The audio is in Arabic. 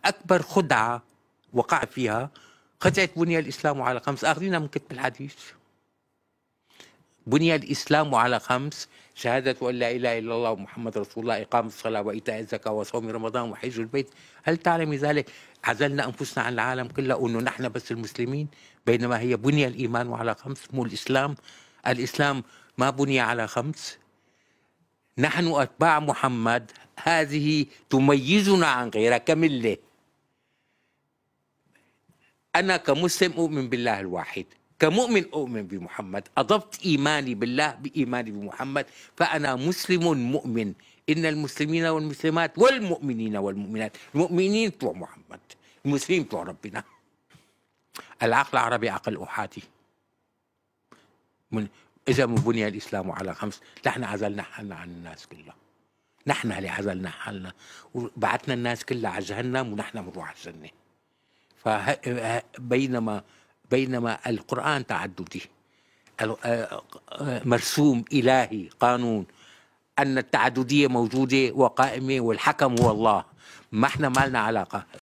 أكبر خدعة وقع فيها خدعة بني الإسلام على خمس. آخذينها من كتب الحديث. بني الإسلام على خمس: شهادة أن لا إله إلا الله ومحمد رسول الله، إقام الصلاة وإيتاء الزكاة وصوم رمضان وحج البيت. هل تعلمي ذلك؟ عزلنا أنفسنا عن العالم كله أنه نحن بس المسلمين، بينما هي بني الإيمان على خمس، مو الإسلام. الإسلام ما بني على خمس. نحن أتباع محمد، هذه تميزنا عن غيرها كملة. أنا كمسلم أؤمن بالله الواحد، كمؤمن أؤمن بمحمد، أضفت إيماني بالله بإيماني بمحمد، فأنا مسلم مؤمن. إن المسلمين والمسلمات والمؤمنين والمؤمنات، المؤمنين بتوع محمد، المسلمين بتوع ربنا. العقل العربي عقل أحادي. إذا من بني الإسلام على خمس، نحن عزلنا حالنا عن الناس كلها. نحن اللي عزلنا حالنا وبعتنا الناس كلها على جهنم، ونحن بنروح على الجنة. بينما القرآن تعددي، مرسوم إلهي، قانون أن التعددية موجودة وقائمة، والحكم هو الله. ما احنا ما لنا علاقة.